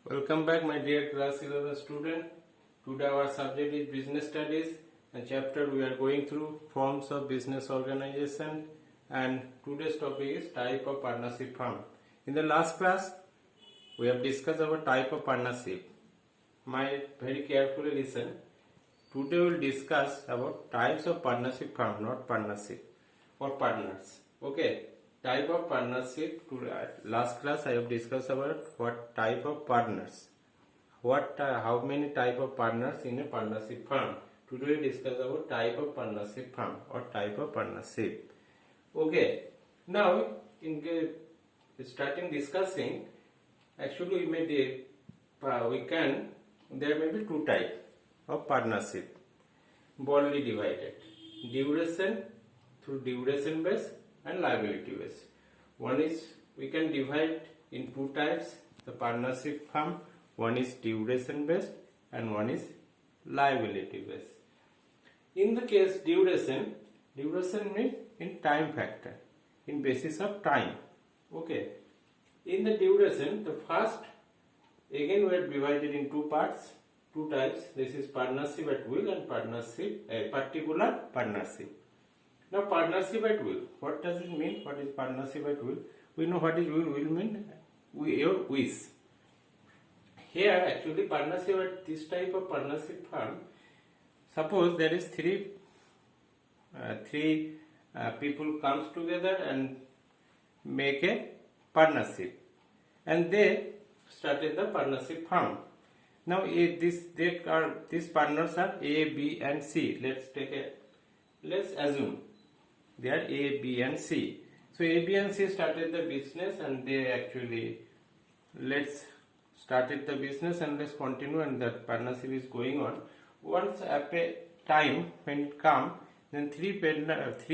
Welcome back, my dear class 11 student. Today our subject is business studies, and chapter we are going through forms of business organization, and today's topic is type of partnership firm. In the last class we have discussed about type of partnership. My very carefully listen. Today we will discuss about types of partnership firm, not partnership or partners. Okay. Type of partnership. Last class I have discussed about what type of partners, how many type of partners in a partnership firm. Today we discuss about type of partnership firm or type of partnership. Okay, now in starting discussing, actually there may be two types of partnership, broadly divided: duration through duration based and liability based. One is, we can divide in two types the partnership firm. One is duration based and one is liability based. In the case duration means in time factor, in basis of time. Okay, in the duration, the first, again we are divided in two parts, two types. This is partnership at will and particular partnership. Now, partnership at will, what does it mean? What is partnership at will? We know what is will. Will mean your wish. Here actually partnership at this type of partnership firm, suppose there is three people comes together and make a partnership, and they started the partnership firm. Now these partners are A, B and C. Let's assume they are A, B and C. So A, B and C started the business, and they actually started the business, and let's continue, and that partnership is going on. Once at a time when it comes, then three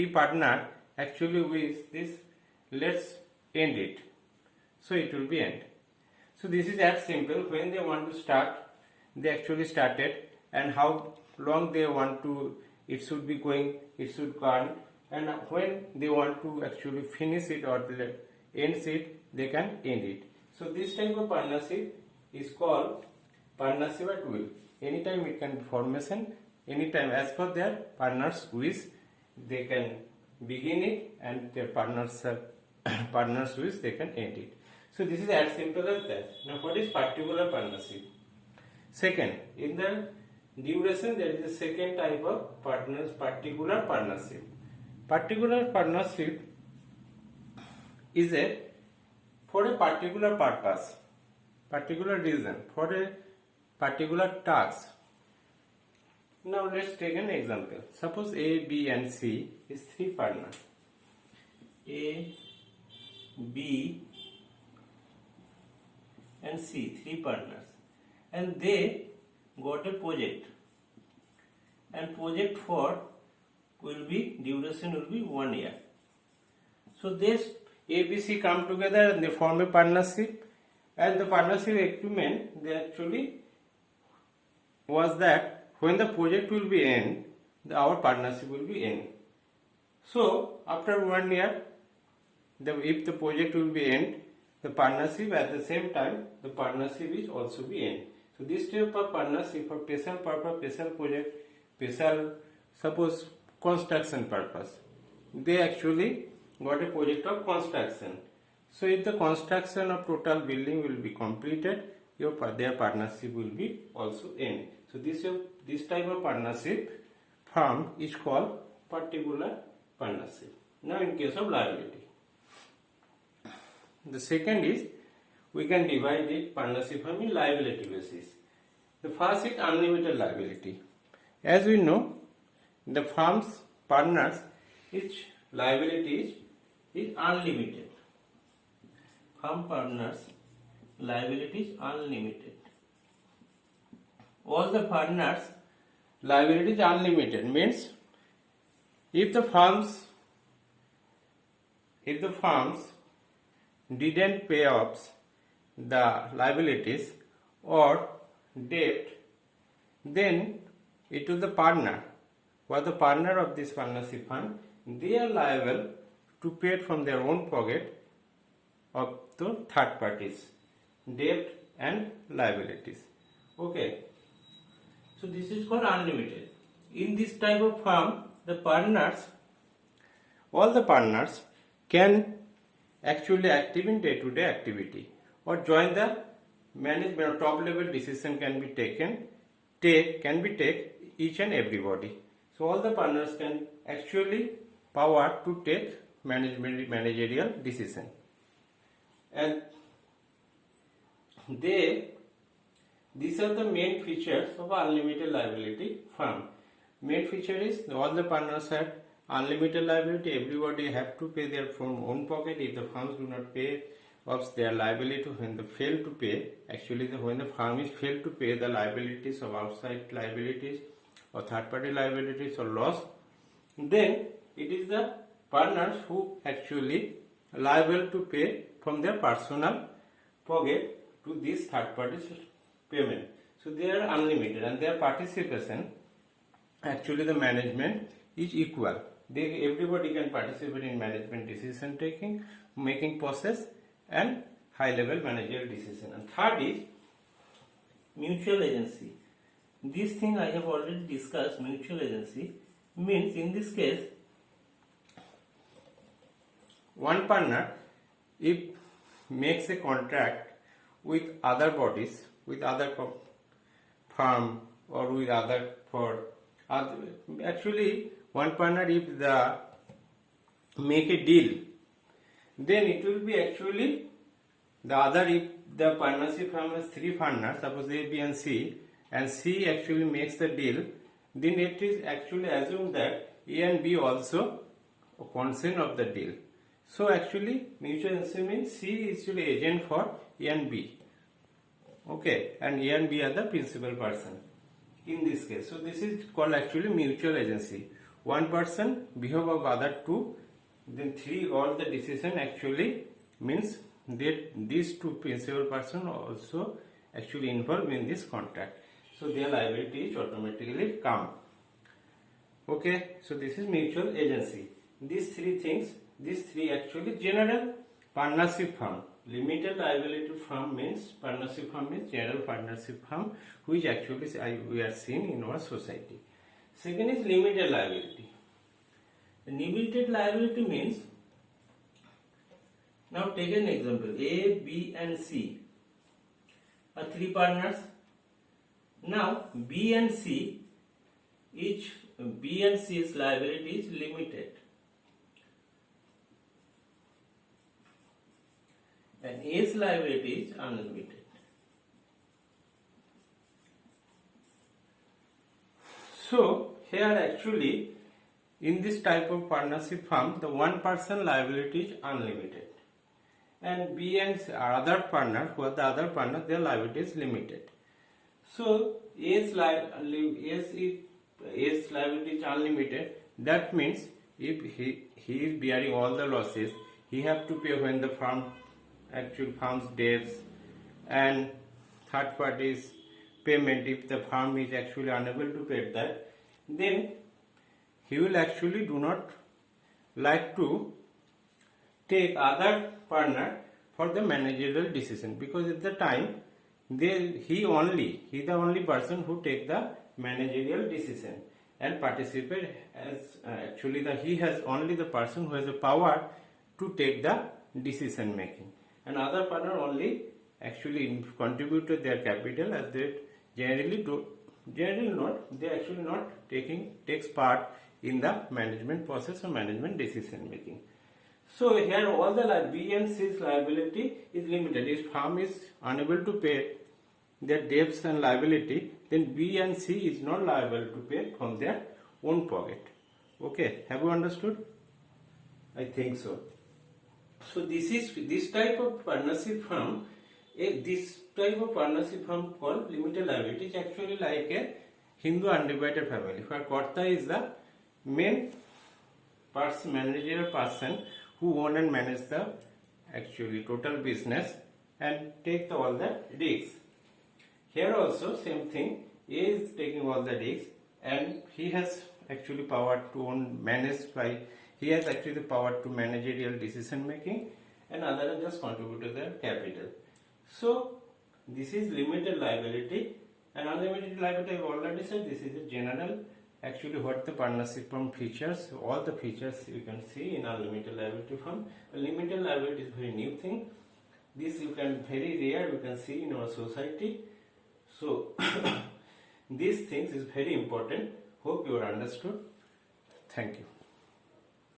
partner actually with this, let's end it. So it will be end. So this is as simple. When they want to start, they actually started, and how long they want to, it should be going, it should go on, and when they want to actually finish it or end it, they can end it. So this type of partnership is called partnership at will. Anytime it can be formation, anytime as per their partners wish, they can begin it, and their partners wish, they can end it. So this is as simple as that. Now what is particular partnership? Second, in the duration there is a second type of particular partnership. Particular partnership is for a particular purpose, particular reason, for a particular task. Now let's take an example. Suppose A, B and C is three partners. A, B and C, three partners, and they got a project, and project for duration will be 1 year. So this ABC come together and they form a partnership, and the partnership agreement they actually was that when the project will be end, our partnership will be end. So after 1 year, if the project will be end, the partnership at the same time, the partnership is also be end. So this type of partnership for special purpose, special project, special, suppose construction purpose, they actually got a project of construction. So if the construction of total building will be completed, their partnership will be also end. So this type of partnership firm is called particular partnership. Now in case of liability, the second is, we can divide it partnership firm in liability basis. The first is unlimited liability. As we know, the firm's partners, each liability is unlimited. Firm partners liability is unlimited. All the partners liability is unlimited means if the firms didn't pay off the liabilities or debt, then it was the partner, or the partner of this partnership fund, they are liable to pay it from their own pocket of the third parties. Debt and liabilities. Okay, so this is called unlimited. In this type of firm, all the partners can actually active in day-to-day activity or join the management or top level decision can be taken each and everybody. So all the partners can actually power to take managerial decision, and these are the main features of unlimited liability firm. Main feature is all the partners have unlimited liability. Everybody have to pay their from own pocket. If the firms do not pay of their liability, when they fail to pay, actually when the firm is failed to pay the liabilities of outside liabilities or third party liabilities or loss, then it is the partners who actually liable to pay from their personal pocket to this third party payment. So they are unlimited and their participation, actually the management is equal. Everybody can participate in management decision making process and high level managerial decision. And third is mutual agency. This thing I have already discussed. Mutual agency means in this case one partner if makes a contract with other bodies, with other firm or with other actually one partner if the make a deal, then it will be actually the other, if the partnership firm has three partners, suppose A, B and C actually makes the deal, then it is actually assumed that A and B also consent of the deal. So actually mutual agency means C is actually agent for A and B. Okay, and A and B are the principal person in this case. So this is called actually mutual agency. One person behave of other two, then three, all the decision actually means that these two principal person also actually involved in this contract. So their liability is automatically come. Okay, so this is mutual agency. These three things, these three actually general partnership firm. Limited liability firm means partnership firm means general partnership firm, which actually we are seeing in our society. Second is limited liability. Limited liability means, now take an example, A, B and C are three partners. Now B and C's liability is limited and A's liability is unlimited. So here actually in this type of partnership firm, the one person liability is unlimited and B and other partner, who are the other partner, their liability is limited. So A's liability is unlimited. That means if he is bearing all the losses, he have to pay when the firm's debts and third parties payment. If the firm is actually unable to pay that, then he will actually do not like to take other partner for the managerial decision, because at the time he the only person who take the managerial decision and participate as he has only the person who has the power to take the decision making, and other partner only actually contribute to their capital, as they actually not takes part in the management process or management decision making. So here all the B and C's liability is limited. If firm is unable to pay their debts and liability, then B and C is not liable to pay from their own pocket. Okay, have you understood? I think so. So this type of partnership firm, called limited liability is actually like a Hindu undivided family, where Karta is the main managerial person who own and manage the actually total business and take all the risks. Here also same thing, A is taking all the risks and he has actually power to he has actually the power to managerial decision making, and other just contribute to their capital. So this is limited liability, and unlimited liability I've already said this is a general. Actually, what the partnership firm features, all the features you can see in unlimited liability firm. A limited liability is very new thing. This you can very rare you can see in our society. So these things is very important. Hope you are understood. Thank you.